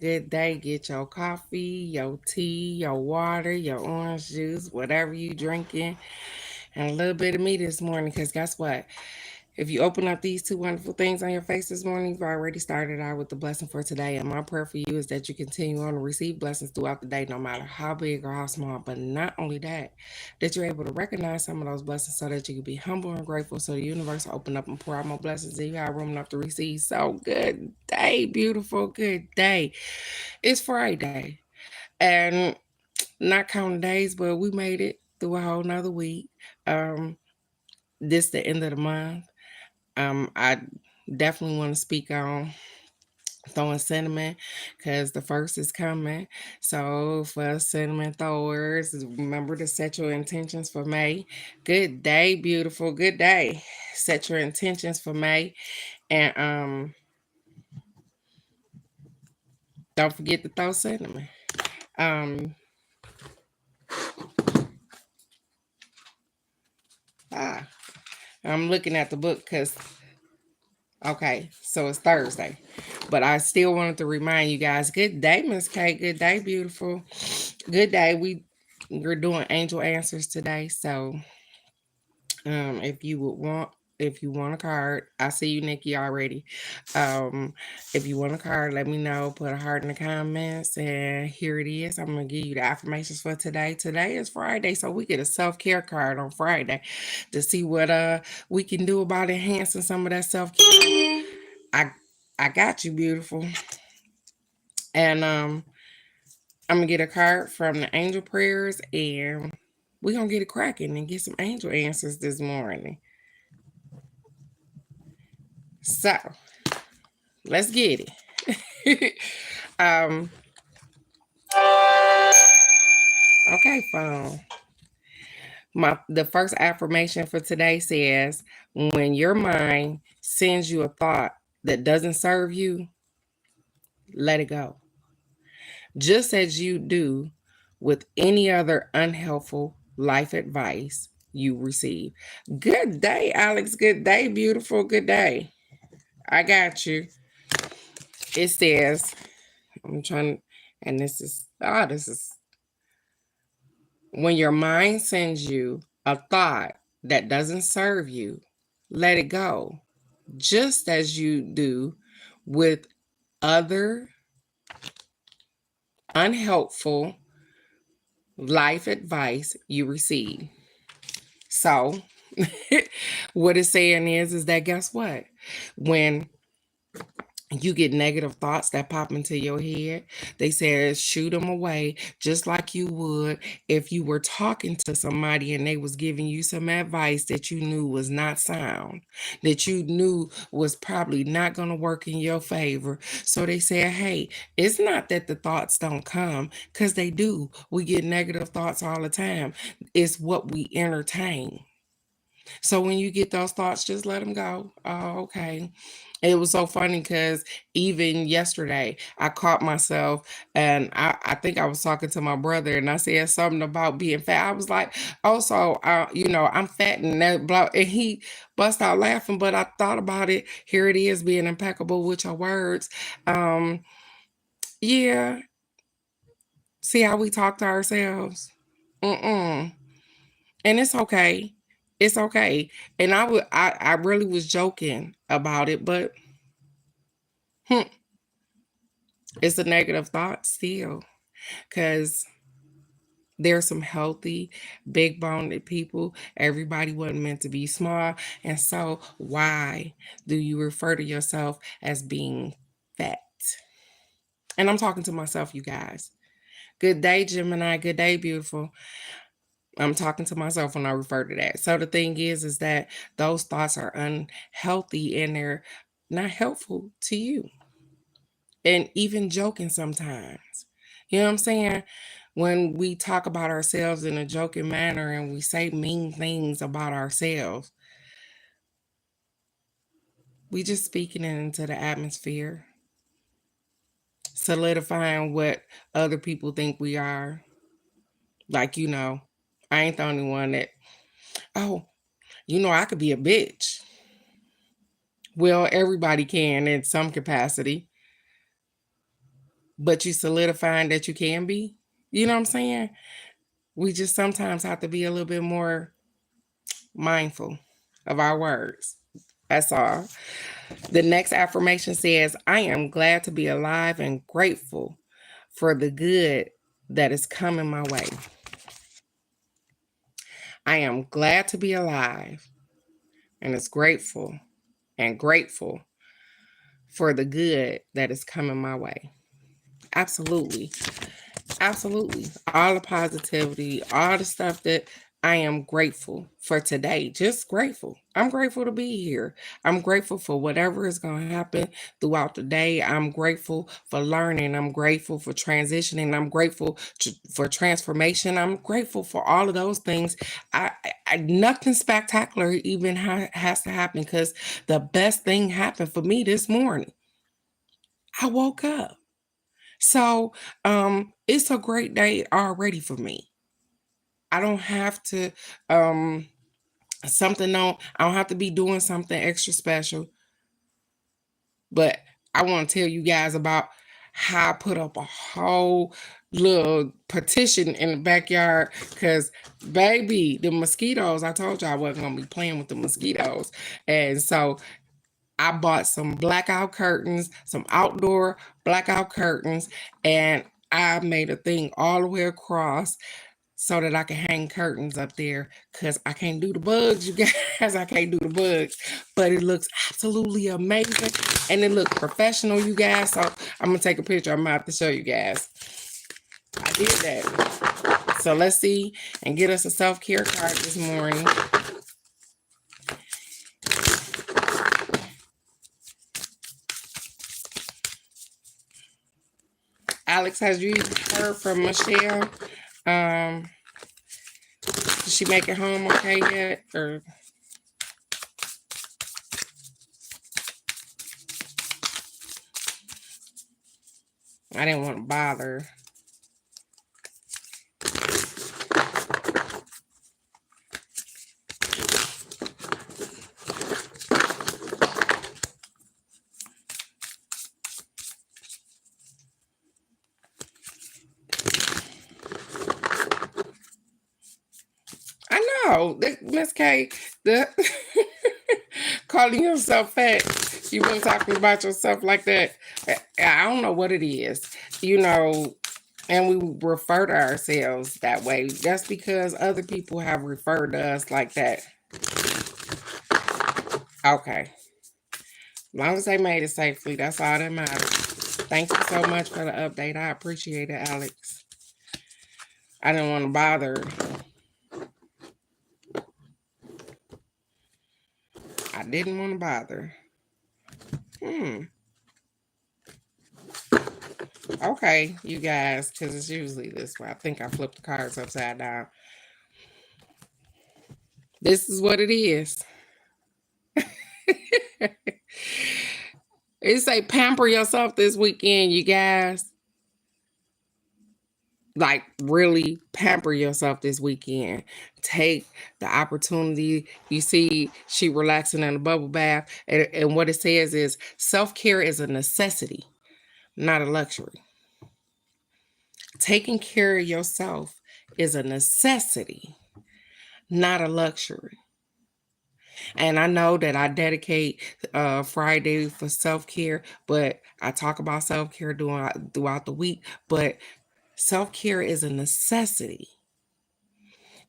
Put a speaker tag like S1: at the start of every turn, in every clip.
S1: good day. Get your coffee, your tea, your water, your orange juice, whatever you drinking, and a little bit of me this morning. Because guess what? If you open up these two wonderful things on your face this morning, you've already started out with the blessing for today. And my prayer for you is that you continue on to receive blessings throughout the day, no matter how big or how small. But not only that, that you're able to recognize some of those blessings so that you can be humble and grateful so the universe will open up and pour out more blessings and you have room enough to receive. So good day, beautiful, good day. It's Friday. And not counting days, but we made it through a whole nother week. Um, this the end of the month. I definitely want to speak on throwing cinnamon because the first is coming. So for cinnamon throwers, remember to set your intentions for May. Good day, beautiful. Good day. Set your intentions for May, and don't forget to throw cinnamon. Um, ah, I'm looking at the book because okay, so it's Thursday. But I still wanted to remind you guys, good day, Miss K. Good day, beautiful. Good day. We're doing angel answers today. So if you would want if you want a card, I see you, Nikki, already. Um, if you want a card, let me know. Put a heart in the comments, and here it is. I'm gonna give you the affirmations for today. Today is Friday, so we get a self-care card on Friday to see what we can do about enhancing some of that self-care. I I got you, beautiful. And I'm gonna get a card from the angel prayers, and we're gonna get it cracking and get some angel answers this morning. So let's get it. um, okay, phone. The first affirmation for today says, when your mind sends you a thought that doesn't serve you, let it go. Just as you do with any other unhelpful life advice you receive. Good day, Alex. Good day, beautiful. Good day. I got you. It says, I'm trying, and this is when your mind sends you a thought that doesn't serve you, let it go. Just as you do with other unhelpful life advice you receive. So, what it's saying is that guess what? When you get negative thoughts that pop into your head, they said shoot them away just like you would if you were talking to somebody and they was giving you some advice that you knew was not sound, that you knew was probably not going to work in your favor. So they said, hey, it's not that the thoughts don't come, because they do. We get negative thoughts all the time. It's what we entertain. So when you get those thoughts, just let them go. Oh, okay. It was so funny because even yesterday, I caught myself, and I think I was talking to my brother, and I said something about being fat. I was like, oh, so, I'm fat and that blah. And he bust out laughing, but I thought about it. Here it is, being impeccable with your words. Um, yeah. See how we talk to ourselves? Mm-mm. And it's okay. It's okay. And I really was joking about it, but hmm, it's a negative thought still. Cause there's some healthy, big boned people. Everybody wasn't meant to be small. And so why do you refer to yourself as being fat? And I'm talking to myself, you guys. Good day, Gemini. Good day, beautiful. I'm talking to myself when I refer to that. So the thing is that those thoughts are unhealthy and they're not helpful to you. And even joking sometimes. You know what I'm saying? When we talk about ourselves in a joking manner and we say mean things about ourselves, we just speaking it into the atmosphere, solidifying what other people think we are. Like, I ain't the only one that, oh, I could be a bitch. Well, everybody can in some capacity. but you solidifying that you can be. You know what I'm saying? We just sometimes have to be a little bit more mindful of our words. That's all. The next affirmation says, I am glad to be alive and grateful for the good that is coming my way. I am glad to be alive and is grateful for the good that is coming my way. Absolutely. Absolutely. All the positivity, all the stuff that I am grateful for today. Just grateful. I'm grateful to be here. I'm grateful for whatever is going to happen throughout the day. I'm grateful for learning. I'm grateful for transitioning. I'm grateful for transformation. I'm grateful for all of those things. Nothing spectacular even has to happen, because the best thing happened for me this morning. I woke up. So it's a great day already for me. I don't have to I don't have to be doing something extra special. But I want to tell you guys about how I put up a whole little petition in the backyard, because baby, the mosquitoes, I told you I wasn't gonna be playing with the mosquitoes. And so I bought some blackout curtains, some outdoor blackout curtains, and I made a thing all the way across so that I can hang curtains up there, because I can't do the bugs, you guys. I can't do the bugs, but it looks absolutely amazing and it looks professional, you guys. So I'm gonna take a picture. I'm about to show you guys. I did that. So let's see and get us a self-care card this morning. Alex, has you heard from Michelle? Did she make it home okay yet? Or I didn't want to bother. I know, Miss K, the calling yourself fat. You been talking about yourself like that. I don't know what it is, you know, and we refer to ourselves that way. That's because other people have referred to us like that. Okay. As long as they made it safely, that's all that matters. Thank you so much for the update. I appreciate it, Alex. I didn't want to bother. I didn't want to bother. Okay, you guys, because it's usually this way. I think I flipped the cards upside down. This is what it is. It say pamper yourself this weekend, you guys. Like, really pamper yourself this weekend. Take the opportunity. You see, she relaxing in a bubble bath. And what it says is self-care is a necessity, not a luxury. Taking care of yourself is a necessity, not a luxury. And I know that I dedicate Friday for self-care, but I talk about self-care throughout the week. But self-care is a necessity,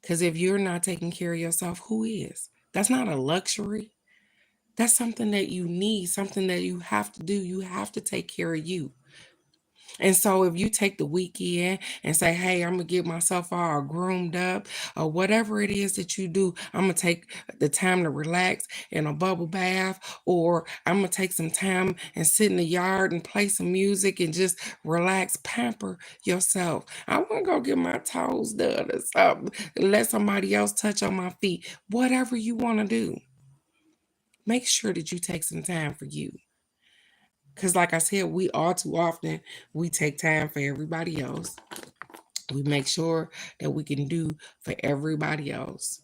S1: because if you're not taking care of yourself, who is? That's not a luxury. That's something that you need, something that you have to do. You have to take care of you. And so if you take the weekend and say, hey, I'm going to get myself all groomed up, or whatever it is that you do, I'm going to take the time to relax in a bubble bath, or I'm going to take some time and sit in the yard and play some music and just relax, pamper yourself. I want to go get my toes done or something, let somebody else touch on my feet. Whatever you want to do, make sure that you take some time for you. Because like I said, we all too often, we take time for everybody else. We make sure that we can do for everybody else.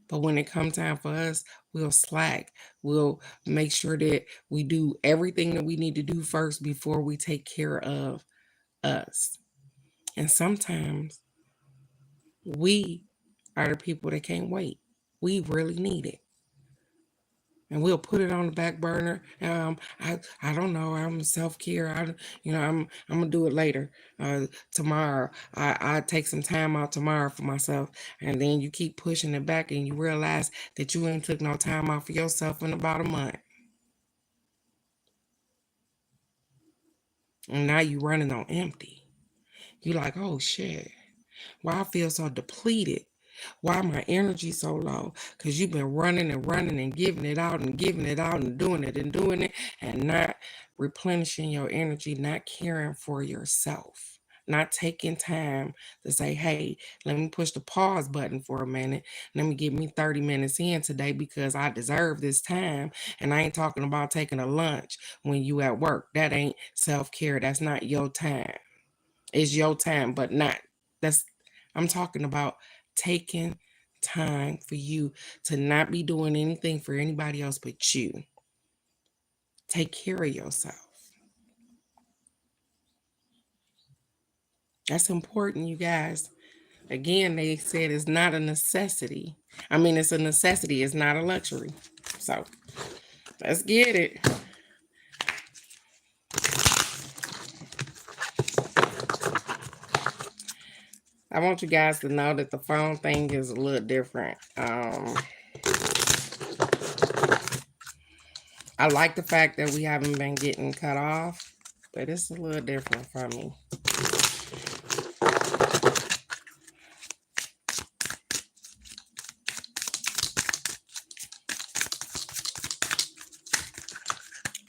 S1: But when it comes time for us, we'll slack. We'll make sure that we do everything that we need to do first before we take care of us. And sometimes we are the people that can't wait. We really need it. And we'll put it on the back burner. I don't know. I'm self-care. I'm gonna do it later. Tomorrow. I take some time out tomorrow for myself. And then you keep pushing it back and you realize that you ain't took no time out for yourself in about a month. And now you running on empty. You like, oh shit. Why I feel so depleted? Why my energy so low? Because you've been running and running and giving it out and giving it out and doing it and not replenishing your energy, not caring for yourself, not taking time to say, hey, let me push the pause button for a minute. Let me get me 30 minutes in today because I deserve this time. And I ain't talking about taking a lunch when you at work. That ain't self-care. That's not your time. It's your time, but not that's I'm talking about taking time for you to not be doing anything for anybody else but you. Take care of yourself. That's important, you guys. Again, they said it's not a necessity. I mean, it's a necessity, it's not a luxury. So let's get it. I want you guys to know that the phone thing is a little different. I like the fact that we haven't been getting cut off, but it's a little different for me.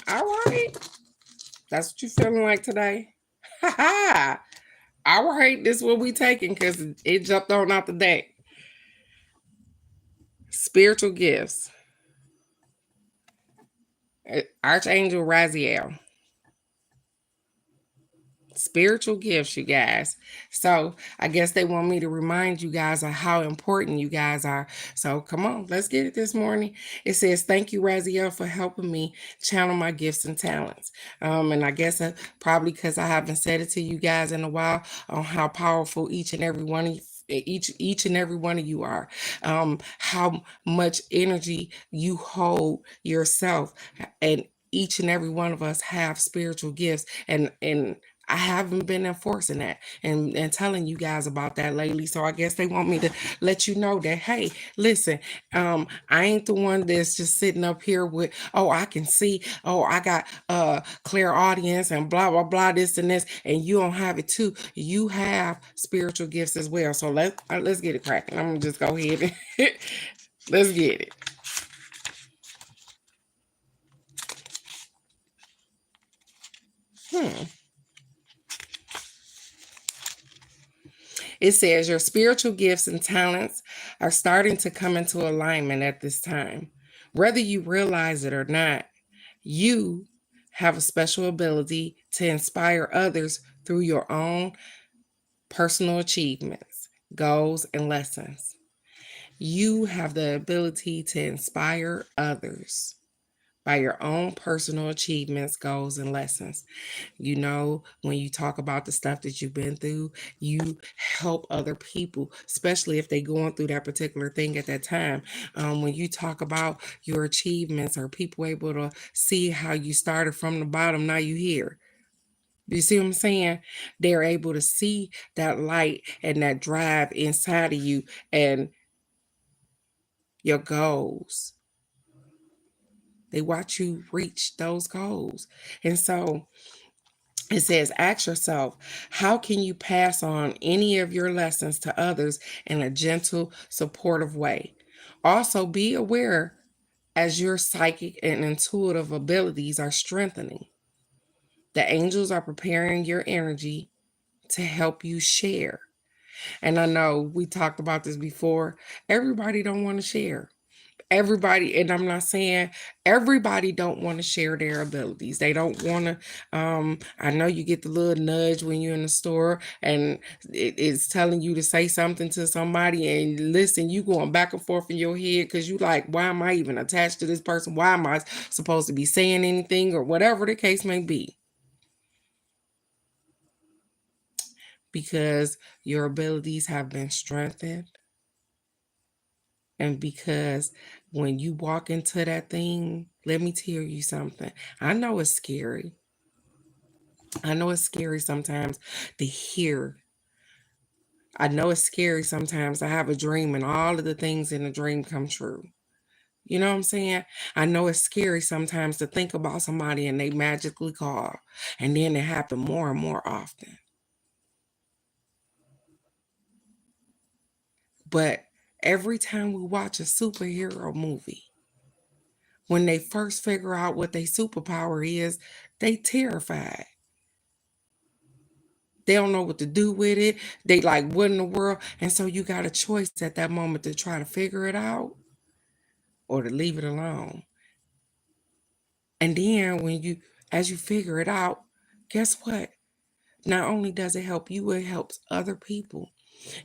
S1: All right. That's what you feeling like today? Ha ha. All right. This is what we taking because it jumped on out the deck. Spiritual gifts. Archangel Raziel. Spiritual gifts, you guys. So I guess they want me to remind you guys of how important you guys are. So come on, let's get it this morning. It says, thank you, Raziel, for helping me channel my gifts and talents. And I guess probably because I haven't said it to you guys in a while on how powerful each and every one of you each and every one of you are, how much energy you hold yourself, and each and every one of us have spiritual gifts, and I haven't been enforcing that and telling you guys about that lately. So I guess they want me to let you know that, hey, listen, I ain't the one that's just sitting up here with, oh, I can see, oh, I got clear audience and blah, blah, blah, this and this, and you don't have it too. You have spiritual gifts as well. So let's get it cracking. I'm gonna just go ahead and let's get it. It says your spiritual gifts and talents are starting to come into alignment at this time. Whether you realize it or not, you have a special ability to inspire others through your own personal achievements, goals, and lessons. You have the ability to inspire others by your own personal achievements, goals, and lessons. You know, when you talk about the stuff that you've been through, you help other people, especially if they're going through that particular thing at that time. When you talk about your achievements, are people able to see how you started from the bottom, now you here? You see what I'm saying? They're able to see that light and that drive inside of you and your goals. They watch you reach those goals. And so it says, ask yourself, how can you pass on any of your lessons to others in a gentle, supportive way? Also, be aware as your psychic and intuitive abilities are strengthening. The angels are preparing your energy to help you share. And I know we talked about this before. Everybody don't want to share. Everybody, and I'm not saying everybody don't want to share their abilities. They don't want to. I know you get the little nudge when you're in the store and it's telling you to say something to somebody, and listen, you going back and forth in your head because you like, why am I even attached to this person? Why am I supposed to be saying anything, or whatever the case may be? because your abilities have been strengthened, and because when you walk into that thing, let me tell you something. I know it's scary. I know it's scary sometimes to hear. I know it's scary sometimes to have a dream and all of the things in the dream come true. You know what I'm saying? I know it's scary sometimes to think about somebody and they magically call, and then it happen more and more often. But every time we watch a superhero movie, when they first figure out what their superpower is, they terrified. They don't know what to do with it. They like, what in the world? And so you got a choice at that moment to try to figure it out or to leave it alone. And then as you figure it out, guess what? Not only does it help you, it helps other people.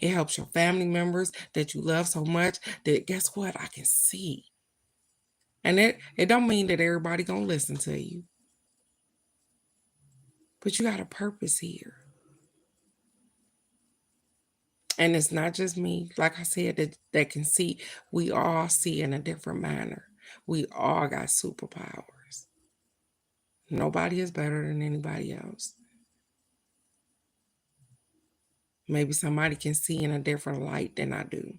S1: It helps your family members that you love so much that guess what? I can see. And it don't mean that everybody gonna listen to you. But you got a purpose here. And it's not just me, like I said, that can see. We all see in a different manner. We all got superpowers. Nobody is better than anybody else. Maybe somebody can see in a different light than I do.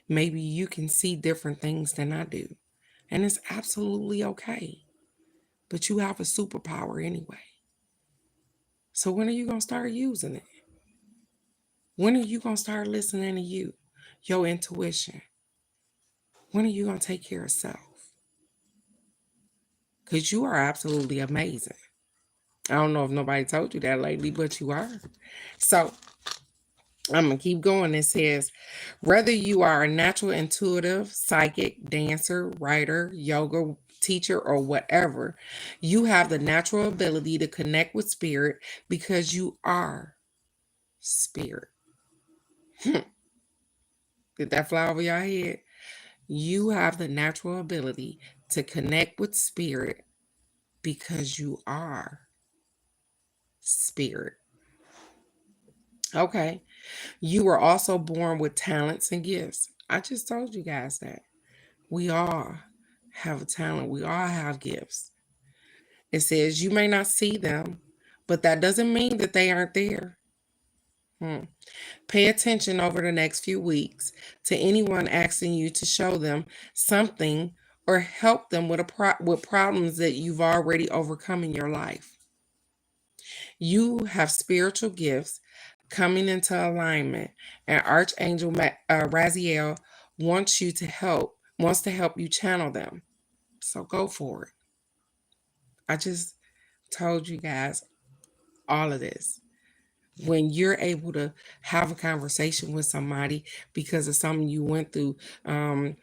S1: Maybe you can see different things than I do. And it's absolutely okay. But you have a superpower anyway. So when are you going to start using it? When are you going to start listening to you, your intuition? When are you going to take care of self? Because you are absolutely amazing. I don't know if nobody told you that lately, but you are. So I'm going to keep going. It says, whether you are a natural intuitive, psychic, dancer, writer, yoga teacher, or whatever, you have the natural ability to connect with spirit because you are spirit. Did that fly over your head? You have the natural ability to connect with spirit because you are spirit. Okay. You were also born with talents and gifts. I just told you guys that. We all have a talent. We all have gifts. It says you may not see them, but that doesn't mean that they aren't there. Pay attention over the next few weeks to anyone asking you to show them something or help them with with problems that you've already overcome in your life. You have spiritual gifts coming into alignment, and Archangel Raziel wants to help you channel them. So go for it. I just told you guys all of this. When you're able to have a conversation with somebody because of something you went through, I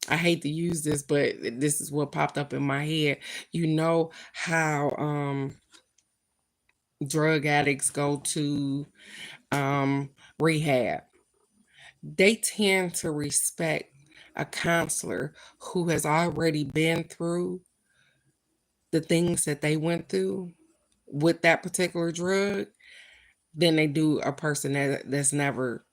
S1: hate to use this, but this is what popped up in my head. You know how drug addicts go to rehab. They tend to respect a counselor who has already been through the things that they went through with that particular drug than they do a person that's never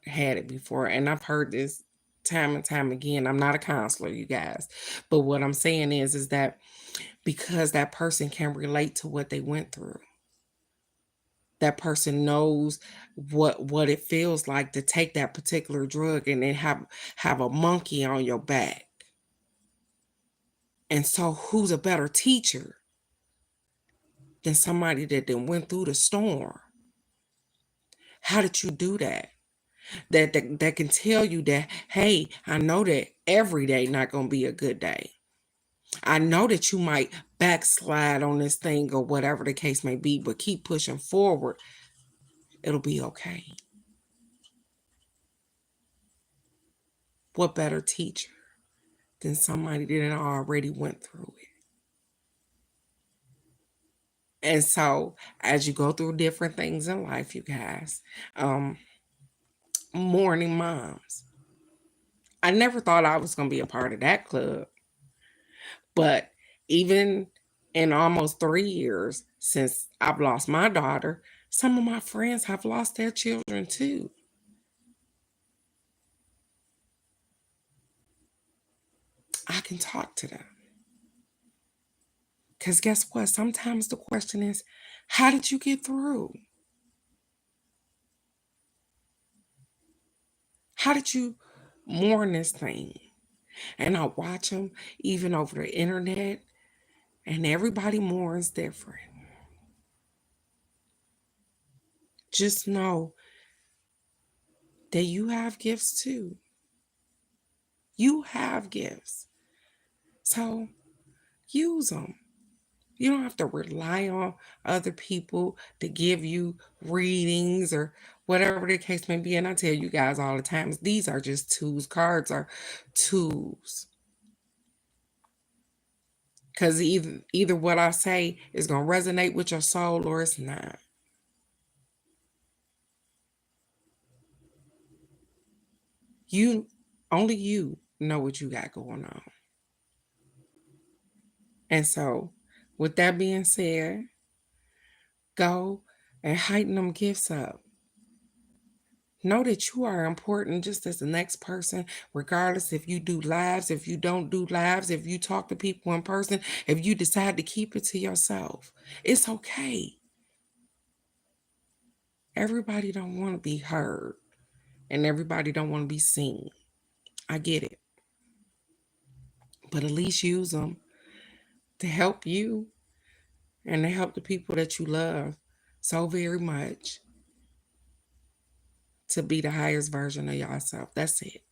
S1: had it before. And I've heard this time and time again. I'm not a counselor, you guys, but what I'm saying is that because that person can relate to what they went through, that person knows what it feels like to take that particular drug and then have a monkey on your back. And so who's a better teacher than somebody that then went through the storm? How did you do that? That can tell you that, hey, I know that every day not gonna be a good day. I know that you might backslide on this thing or whatever the case may be, but keep pushing forward. It'll be okay. What better teacher than somebody that already went through it? And so as you go through different things in life, you guys, morning moms. I never thought I was going to be a part of that club, but even in almost 3 years since I've lost my daughter, some of my friends have lost their children too. I can talk to them. Because guess what? Sometimes the question is, how did you get through? How did you mourn this thing? And I watch them even over the internet, and everybody mourns different. Just know that you have gifts too. You have gifts. So use them. You don't have to rely on other people to give you readings or whatever the case may be. And I tell you guys all the time, these are just tools. Cards are tools. Because either what I say is going to resonate with your soul or it's not. Only you know what you got going on. And so, with that being said, go and heighten them gifts up. Know that you are important just as the next person, regardless if you do lives, if you don't do lives, if you talk to people in person, if you decide to keep it to yourself. It's okay. Everybody don't want to be heard, and everybody don't want to be seen. I get it. But at least use them to help you and to help the people that you love so very much to be the highest version of yourself. That's it.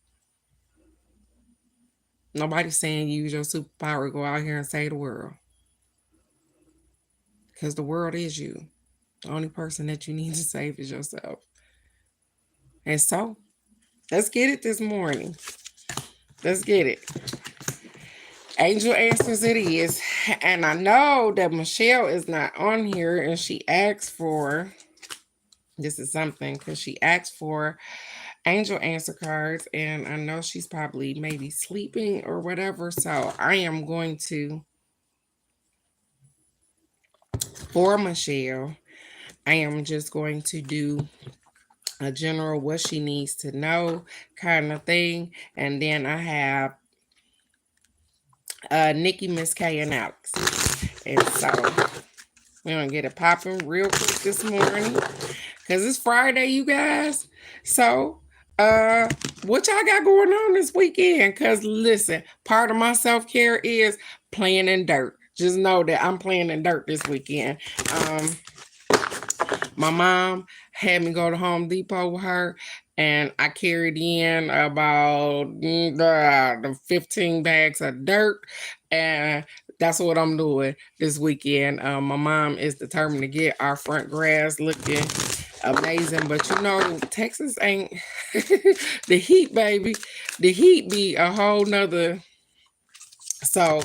S1: Nobody's saying use your superpower, go out here and save the world. Because the world is you. The only person that you need to save is yourself. And so, let's get it this morning. Let's get it. Angel answers it is. And I know that Michelle is not on here, and she asked for, this is something, because she asked for angel answer cards, and I know she's probably maybe sleeping or whatever. So I am going to, for Michelle, I am just going to do a general what she needs to know kind of thing. And then I have Nikki, Miss K, and Alex. And so we're going to get it popping real quick this morning because it's Friday, you guys. So what y'all got going on this weekend? Because listen, part of my self-care is playing in dirt. Just know that I'm playing in dirt this weekend. My mom had me go to Home Depot with her, and I carried in about the 15 bags of dirt, and that's what I'm doing this weekend. My mom is determined to get our front grass looking amazing, but you know, Texas ain't the heat, baby. The heat be a whole nother. So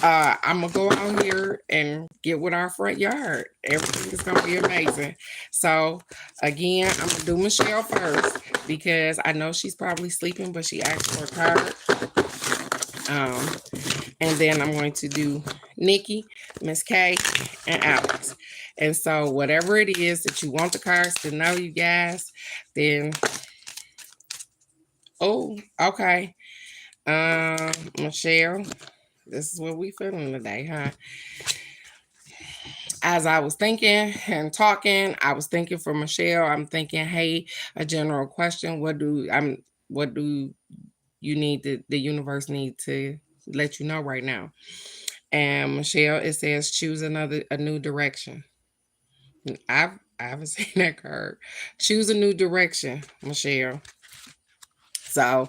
S1: I'm gonna go out here and get with our front yard. Everything is gonna be amazing. So again, I'm gonna do Michelle first because I know she's probably sleeping, but she asked for a card. And then I'm going to do Nikki, Miss K, and Alex. And so whatever it is that you want the cards to know, you guys, then okay. Michelle, this is what we feeling today, huh? As I was thinking and talking, I was thinking for Michelle, I'm thinking, hey, a general question. What do you need the universe need to let you know right now? And Michelle, it says choose a new direction. I haven't seen that card. Choose a new direction, Michelle. So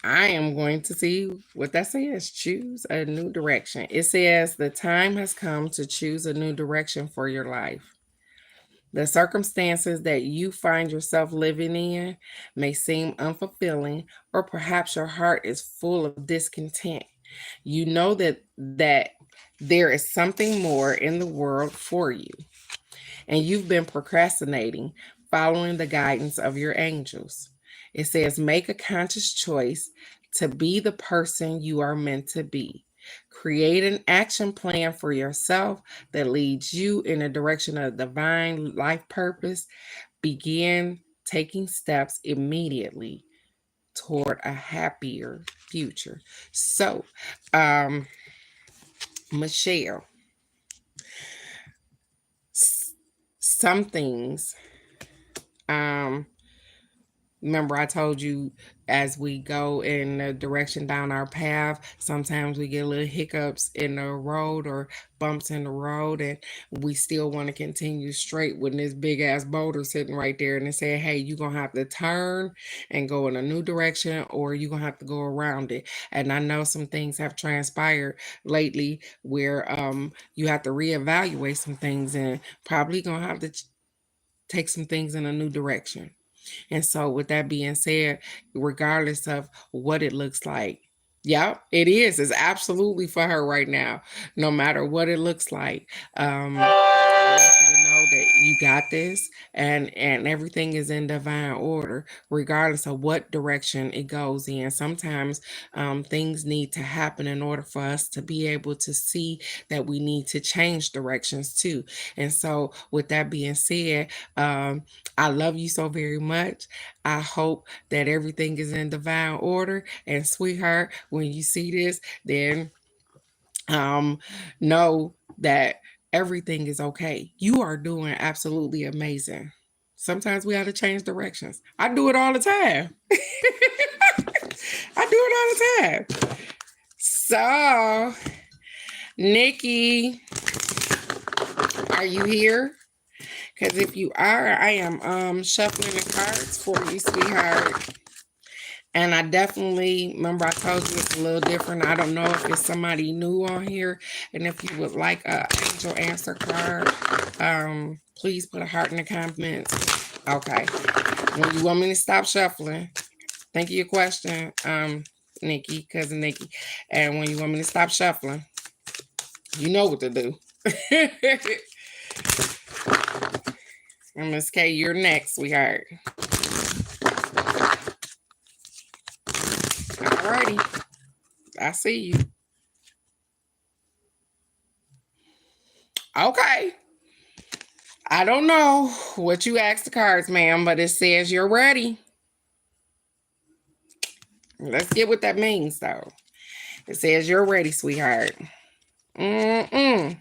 S1: I am going to see what that says. Choose a new direction. It says the time has come to choose a new direction for your life. The circumstances that you find yourself living in may seem unfulfilling, or perhaps your heart is full of discontent. You know that there is something more in the world for you, and you've been procrastinating, following the guidance of your angels. It says, make a conscious choice to be the person you are meant to be. Create an action plan for yourself that leads you in the direction of divine life purpose. Begin taking steps immediately toward a happier future. So, Michelle, some things, remember I told you as we go in the direction down our path, sometimes we get little hiccups in the road or bumps in the road, and we still want to continue straight when this big ass boulder sitting right there and they say, hey, you're going to have to turn and go in a new direction, or you're going to have to go around it. And I know some things have transpired lately where you have to reevaluate some things and probably going to have to take some things in a new direction. And so with that being said, regardless of what it looks like, yep, it is. It's absolutely for her right now, no matter what it looks like. I want you to know that you got this, and everything is in divine order, regardless of what direction it goes in. Sometimes things need to happen in order for us to be able to see that we need to change directions too. And so with that being said, I love you so very much. I hope that everything is in divine order. And sweetheart, when you see this, then know that everything is okay. You are doing absolutely amazing. Sometimes we have to change directions. I do it all the time. I do it all the time. So, Nikki, are you here? Because if you are, I am shuffling the cards for you, sweetheart. And I definitely, remember I told you it's a little different. I don't know if it's somebody new on here. And if you would like an angel answer card, please put a heart in the comments. Okay. When you want me to stop shuffling, think of your question, Nikki, cousin Nikki. And when you want me to stop shuffling, you know what to do. And Miss K, you're next, sweetheart. Alrighty. I see you. Okay. I don't know what you asked the cards, ma'am, but it says you're ready. Let's get what that means, though. It says you're ready, sweetheart. It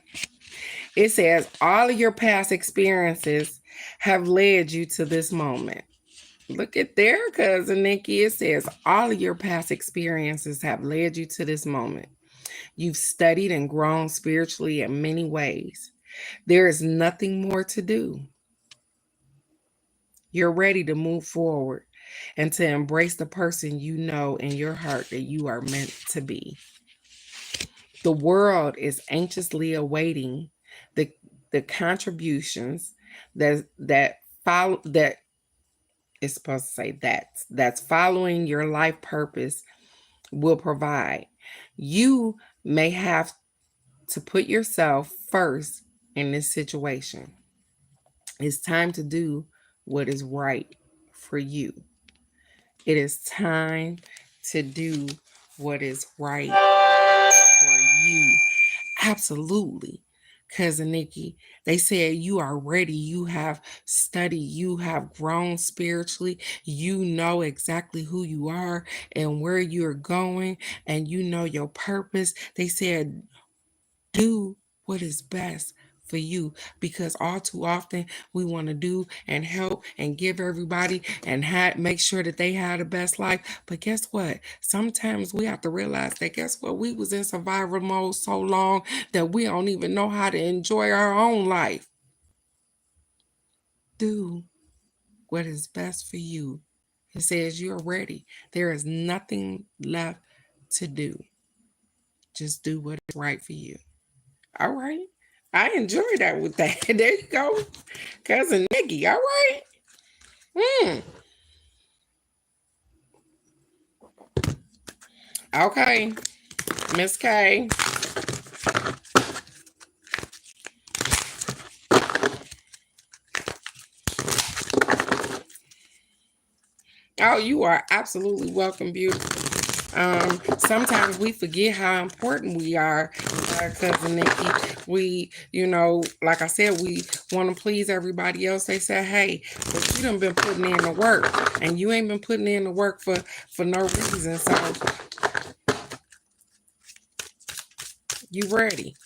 S1: says all of your past experiences have led you to this moment. Look at there, cousin Nikki. It says all of your past experiences have led you to this moment. You've studied and grown spiritually in many ways. There is nothing more to do. You're ready to move forward and to embrace the person you know in your heart that you are meant to be. The world is anxiously awaiting the contributions that follow, that is supposed to say that's following your life purpose will provide. You may have to put yourself first in this situation. It's time to do what is right for you. It is time to do what is right for you. Absolutely. Cousin Nikki, they said you are ready. You have studied. You have grown spiritually. You know exactly who you are and where you're going, and you know your purpose. They said do what is best for you, because all too often we want to do and help and give everybody and make sure that they have the best life. But guess what? Sometimes we have to realize that, guess what? We was in survival mode so long that we don't even know how to enjoy our own life. Do what is best for you. It says you're ready. There is nothing left to do. Just do what is right for you. All right. I enjoy that with that. There you go. Cousin Nikki. All right. Okay. Miss K. Oh, you are absolutely welcome, beautiful. Sometimes we forget how important we are, cousin Nikki. We, like I said, we want to please everybody else. They say, hey, but you done been putting in the work, and you ain't been putting in the work for no reason. So you ready.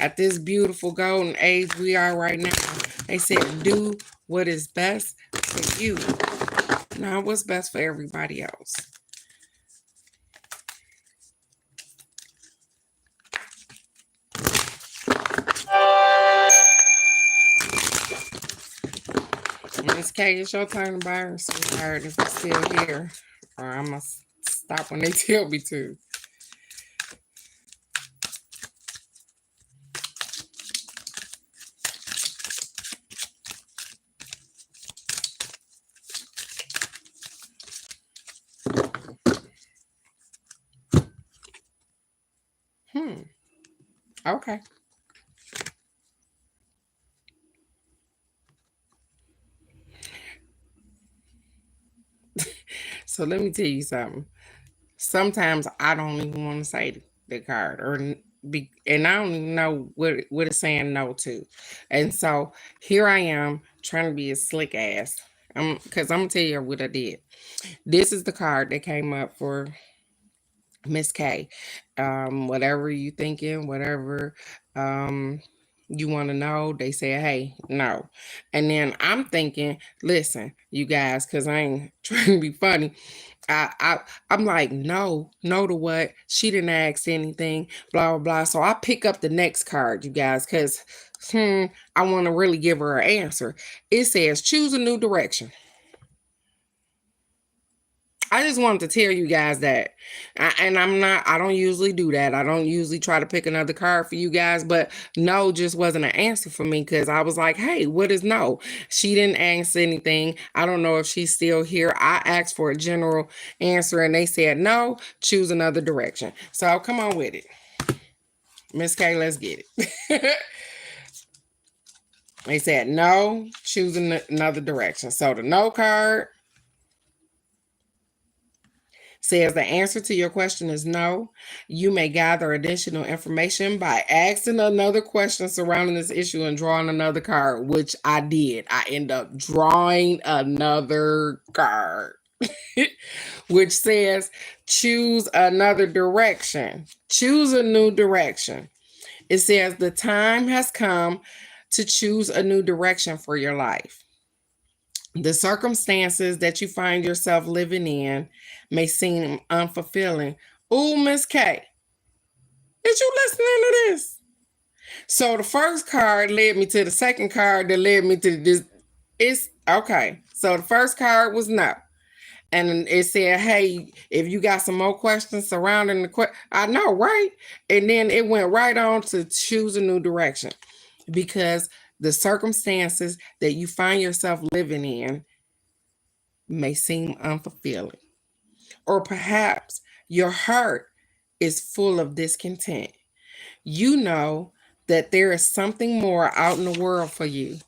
S1: At this beautiful golden age we are right now, they said do what is best for you, not what's best for everybody else. Miss K, it's your turn to buy her, sweetheart, if you're still here. Or I'm going to stop when they tell me to. Okay. So let me tell you something. Sometimes I don't even want to say the card and I don't even know what it's saying no to. And so here I am trying to be a slick ass. Because I'm gonna tell you what I did. This is the card that came up for Miss K. Whatever you thinking, whatever you want to know, they say, hey, no. And then I'm thinking, listen, you guys, because I ain't trying to be funny. I'm like, no to what? She didn't ask anything, blah, blah, blah. So I pick up the next card, you guys, because I want to really give her an answer. It says, choose a new direction. I just wanted to tell you guys that. I don't usually do that. I don't usually try to pick another card for you guys, but no just wasn't an answer for me because I was like, hey, what is no? She didn't answer anything. I don't know if she's still here. I asked for a general answer and they said no, choose another direction. So come on with it. Miss K, let's get it. They said no, choose another direction. So the no card says the answer to your question is no. You may gather additional information by asking another question surrounding this issue and drawing another card, which I did. I end up drawing another card, which says choose another direction. Choose a new direction. It says the time has come to choose a new direction for your life. The circumstances that you find yourself living in may seem unfulfilling. Ooh, Miss K, is you listening to this? So the first card led me to the second card that led me to this. It's okay. So the first card was no. And it said, hey, if you got some more questions surrounding the question, I know, right? And then it went right on to choose a new direction because the circumstances that you find yourself living in may seem unfulfilling. Or perhaps your heart is full of discontent. You know that there is something more out in the world for you.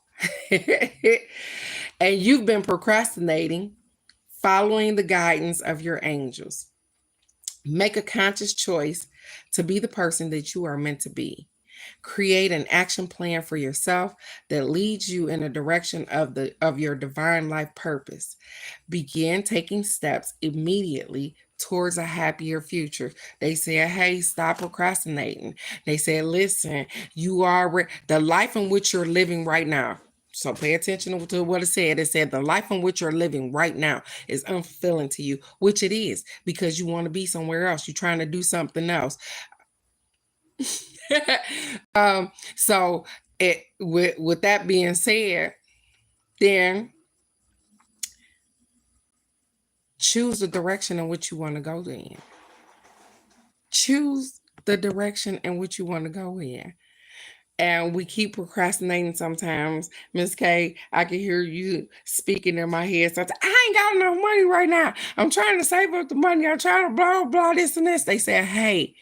S1: And you've been procrastinating, following the guidance of your angels. Make a conscious choice to be the person that you are meant to be. Create an action plan for yourself that leads you in the direction of your divine life purpose. Begin taking steps immediately towards a happier future. They said, hey, stop procrastinating. They said, listen, you are the life in which you're living right now. So pay attention to what it said. It said the life in which you're living right now is unfulfilling to you, which it is because you want to be somewhere else. You're trying to do something else. So with that being said, then choose the direction in which you want to go in. Choose the direction in which you want to go in. And we keep procrastinating sometimes. Miss K, I can hear you speaking in my head. So I ain't got enough money right now. I'm trying to save up the money. I'm trying to blah, blah, this and this. They said, hey,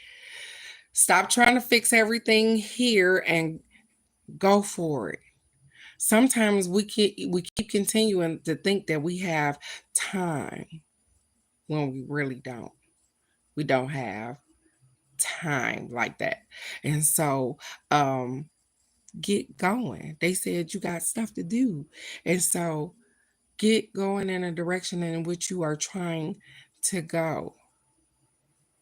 S1: stop trying to fix everything here and go for it. Sometimes we keep continuing to think that we have time when we really don't. We don't have time like that. And so get going. They said you got stuff to do. And so get going in a direction in which you are trying to go.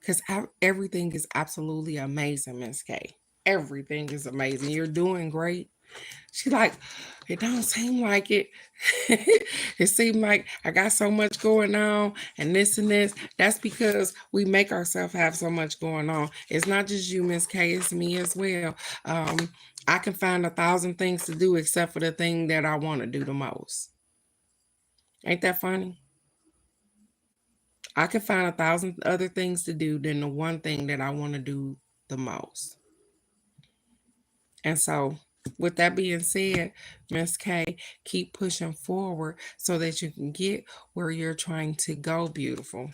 S1: Because everything is absolutely amazing, Miss K. Everything is amazing. You're doing great. She's like, it don't seem like it. It seemed like I got so much going on and this and this. That's because we make ourselves have so much going on. It's not just you, Miss K, it's me as well. I can find 1,000 things to do except for the thing that I want to do the most. Ain't that funny? I can find 1,000 other things to do than the one thing that I want to do the most. And so, with that being said, Miss K, keep pushing forward so that you can get where you're trying to go, beautiful.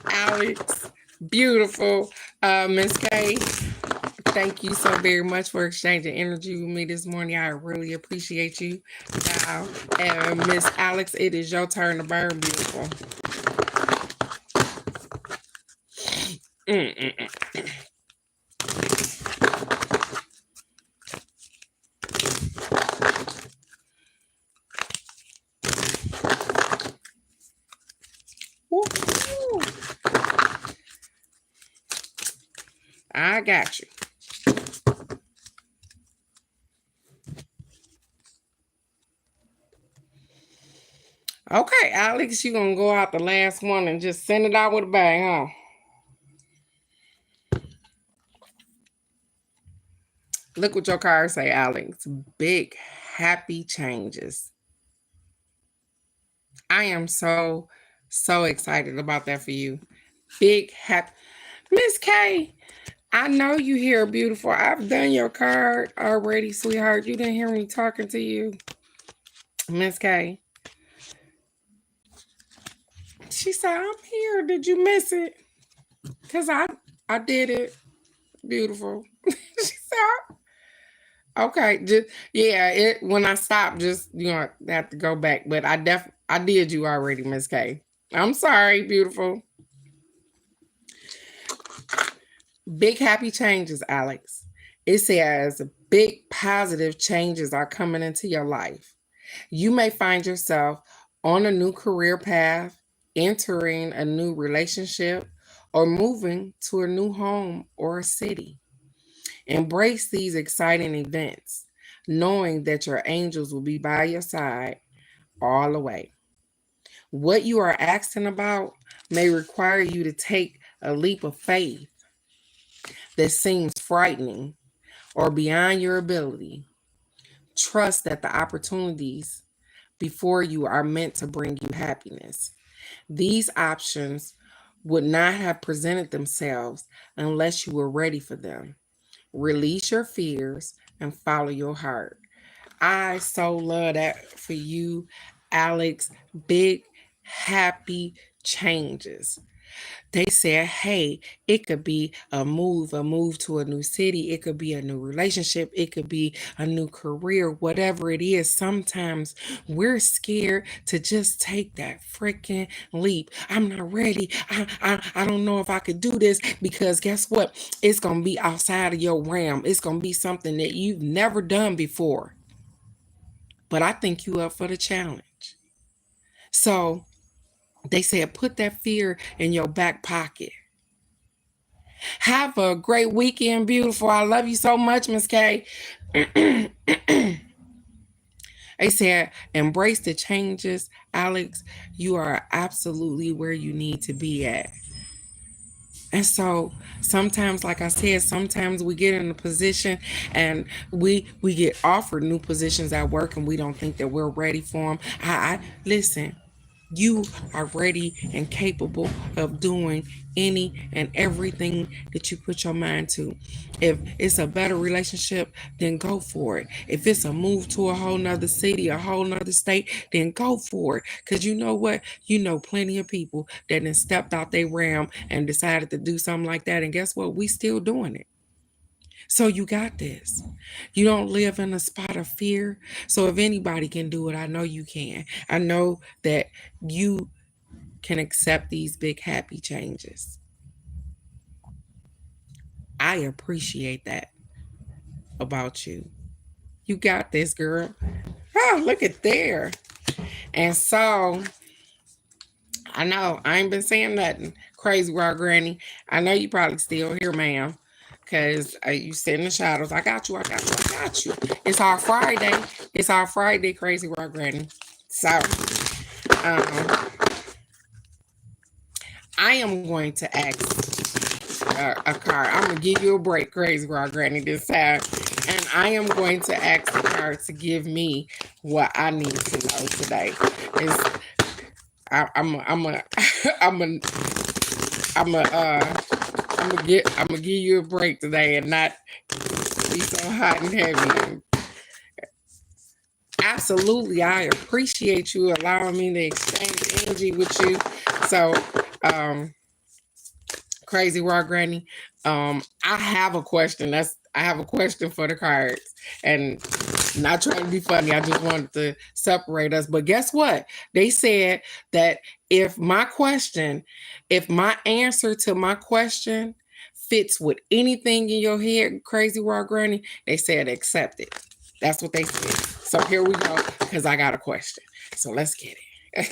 S1: Alex, beautiful. Miss K, thank you so very much for exchanging energy with me this morning. I really appreciate you. Now, and Miss Alex, it is your turn to burn, beautiful. I got you. Okay, Alex, you're going to go out the last one and just send it out with a bang, huh? Look what your card say, Alex. Big, happy changes. I am so excited about that for you. Big, happy. Miss K, I know you hear beautiful. I've done your card already, sweetheart. You didn't hear me talking to you. Miss K. She said, I'm here. Did you miss it? Because I did it. Beautiful. She said, okay, just when I stop, just have to go back. But I did you already, Miss K. I'm sorry, beautiful. Big happy changes, Alex. It says big positive changes are coming into your life. You may find yourself on a new career path, entering a new relationship, or moving to a new home or a city. Embrace these exciting events, knowing that your angels will be by your side all the way. What you are asking about may require you to take a leap of faith that seems frightening or beyond your ability. Trust that the opportunities before you are meant to bring you happiness. These options would not have presented themselves unless you were ready for them. Release your fears and follow your heart. I so love that for you, Alex. Big, happy changes. They said, hey, it could be a move to a new city. It could be a new relationship. It could be a new career, whatever it is. Sometimes we're scared to just take that freaking leap. I'm not ready. I don't know if I could do this because guess what? It's going to be outside of your realm. It's going to be something that you've never done before. But I think you up for the challenge. So they said, put that fear in your back pocket. Have a great weekend, beautiful. I love you so much, Miss K. They said, embrace the changes, Alex. You are absolutely where you need to be at. And so sometimes, like I said, sometimes we get in a position and we get offered new positions at work and we don't think that we're ready for them. I listen, You are ready and capable of doing any and everything that you put your mind to. If it's a better relationship, then go for it. If it's a move to a whole nother city, a whole nother state, then go for it. Because you know what? You know plenty of people that then stepped out their realm and decided to do something like that. And guess what? We still doing it. So you got this. You don't live in a spot of fear. So if anybody can do it, I know you can. I know that you can accept these big happy changes. I appreciate that about you. You got this, girl. Oh, look at there. And so I know I ain't been saying nothing crazy, raw granny. I know you probably still here, ma'am, because you sit in the shadows. I got you. I got you. I got you. It's our Friday. It's our Friday, crazy raw granny. So um, I am going to ask a card. I'm gonna give you a break, crazy raw granny, this time, and I am going to ask the card to give me what I need to know today. Is I'm a, I'm a, I'm a, I'm a, I'm gonna give you a break today and not be so hot and heavy. Absolutely, I appreciate you allowing me to exchange energy with you. So, crazy raw granny, I have a question. I have a question for the cards, and not trying to be funny. I just wanted to separate us. But guess what? They said that if my answer to my question fits with anything in your head, crazy raw granny, they said accept it. That's what they said. So here we go, because I got a question. So let's get it.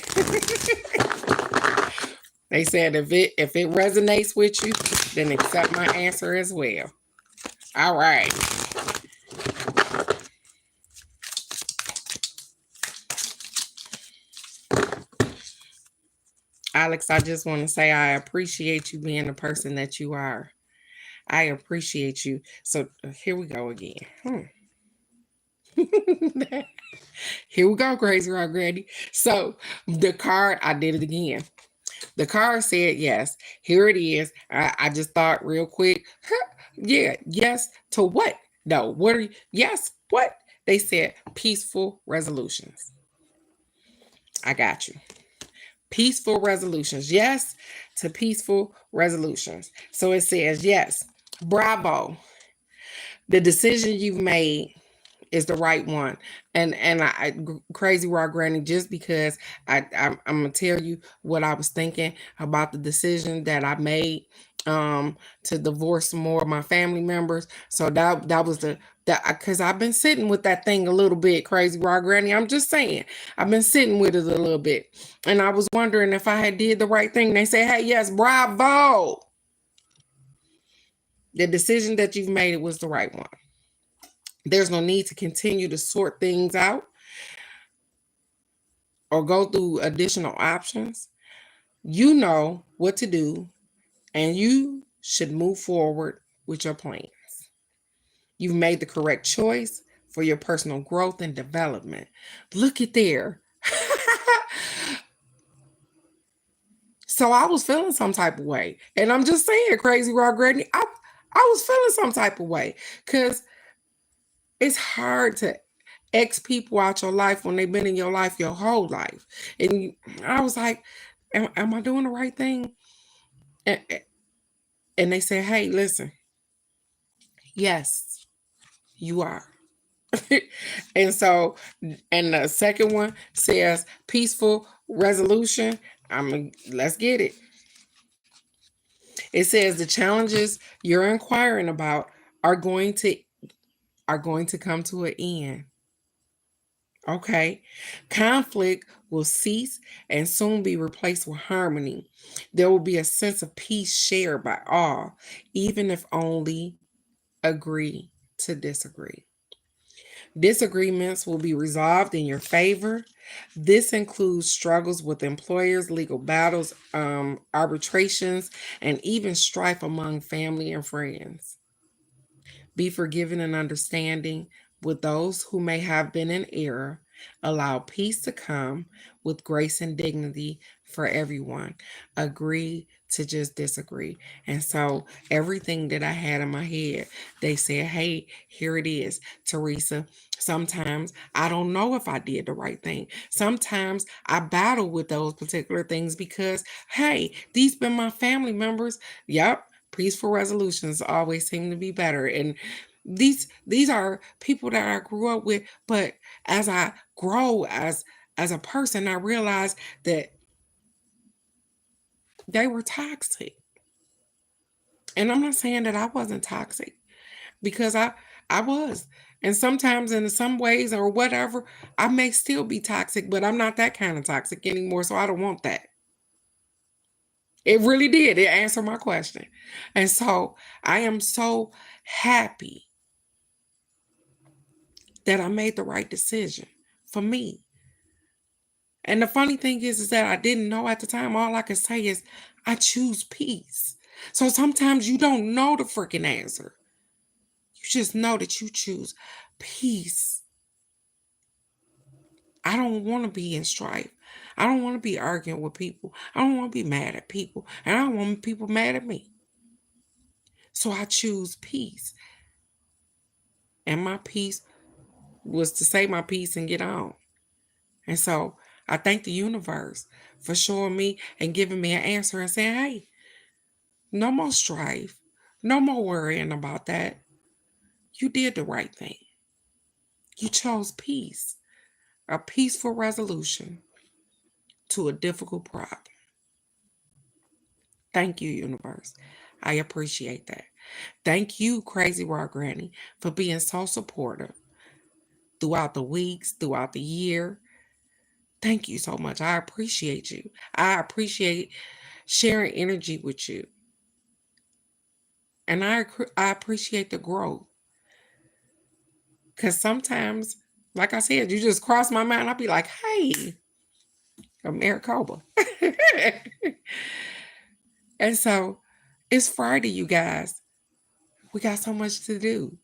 S1: They said if it resonates with you, then accept my answer as well. All right. Alex, I just want to say I appreciate you being the person that you are. I appreciate you. So here we go again. Here we go, crazy rock granny. So the card, I did it again. The card said yes. Here it is. I just thought real quick. Yeah, yes to what? No, what are you? Yes, what? They said peaceful resolutions. I got you. Peaceful resolutions. Yes to peaceful resolutions. So it says yes. Bravo. The decision you've made is the right one. And crazy raw granny, just because I'm gonna tell you what I was thinking about the decision that I made to divorce more of my family members. So that was that, because I've been sitting with that thing a little bit, crazy raw granny. I'm just saying, I've been sitting with it a little bit, and I was wondering if I had did the right thing. They say, hey, yes, bravo. The decision that you've made, it was the right one. There's no need to continue to sort things out or go through additional options. You know what to do, and you should move forward with your plans. You've made the correct choice for your personal growth and development. Look at there. So I was feeling some type of way. And I'm just saying, crazy raw granny, I was feeling some type of way, because it's hard to X people out your life when they've been in your life your whole life. And I was like, am I doing the right thing? And they say, hey, listen, yes, you are. And so, and the second one says peaceful resolution. Let's get it. It says the challenges you're inquiring about are going to come to an end. Okay. Conflict will cease and soon be replaced with harmony. There will be a sense of peace shared by all, even if only agree to disagree. Disagreements will be resolved in your favor. This includes struggles with employers, legal battles, arbitrations, and even strife among family and friends. Be forgiving and understanding with those who may have been in error, Allow peace to come with grace and dignity for everyone. Agree to just disagree. And so everything that I had in my head, they said, hey, here it is, Teresa. Sometimes I don't know if I did the right thing. Sometimes I battle with those particular things because, hey, these been my family members. Yep, peaceful resolutions always seem to be better. And these are people that I grew up with, but as I grow as a person, I realize that they were toxic. And I'm not saying that I wasn't toxic, because I was. And sometimes in some ways or whatever, I may still be toxic, but I'm not that kind of toxic anymore, so I don't want that. It really did. It answered my question. And so I am so happy that I made the right decision for me. And the funny thing is that I didn't know at the time. All I could say is I choose peace. So sometimes you don't know the freaking answer. You just know that you choose peace. I don't want to be in strife. I don't want to be arguing with people. I don't want to be mad at people. And I don't want people mad at me. So I choose peace. And my peace was to say my piece and get on. And so I thank the universe for showing me and giving me an answer and saying, hey, no more strife. No more worrying about that. You did the right thing. You chose peace, a peaceful resolution to a difficult problem. Thank you, universe. I appreciate that. Thank you, Crazy Raw Granny, for being so supportive throughout the weeks, throughout the year. Thank you so much. I appreciate you. I appreciate sharing energy with you. And I appreciate the growth. Because sometimes, like I said, you just cross my mind. I'll be like, hey, I'm Maricopa. And so it's Friday, you guys. We got so much to do.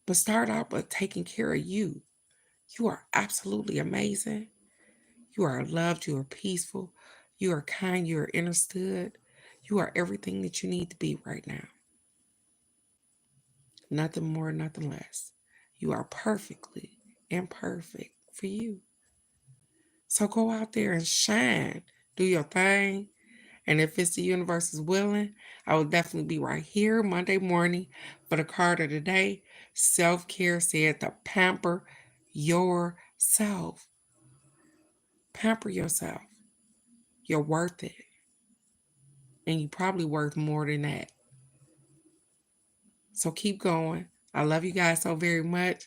S1: But start out by taking care of you. You are absolutely amazing. You are loved. You are peaceful. You are kind. You are understood. You are everything that you need to be right now. Nothing more, nothing less. You are perfectly imperfect for you. So go out there and shine. Do your thing. And if it's the universe is willing, I will definitely be right here Monday morning for the card of the day. Self-care said to pamper yourself. Pamper yourself. You're worth it. And you probably worth more than that. So keep going. I love you guys so very much.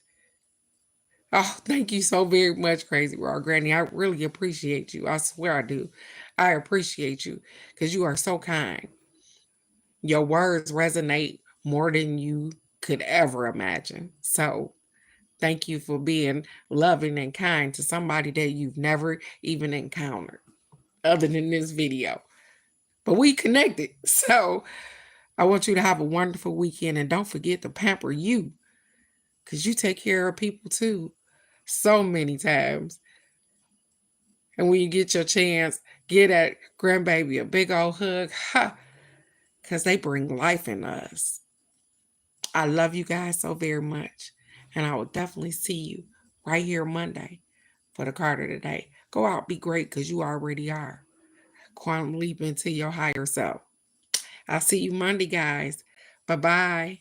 S1: Oh, thank you so very much, Crazy Raw Granny. I really appreciate you. I swear I do. I appreciate you because you are so kind. Your words resonate more than you could ever imagine. So thank you for being loving and kind to somebody that you've never even encountered other than this video. But we connected. So I want you to have a wonderful weekend, and don't forget to pamper you, because you take care of people too so many times. And when you get your chance, get that grandbaby a big old hug, because they bring life in us. I love you guys so very much. And I will definitely see you right here Monday for the card of the day. Go out, be great, because you already are. Quantum leap into your higher self. I'll see you Monday, guys. Bye-bye.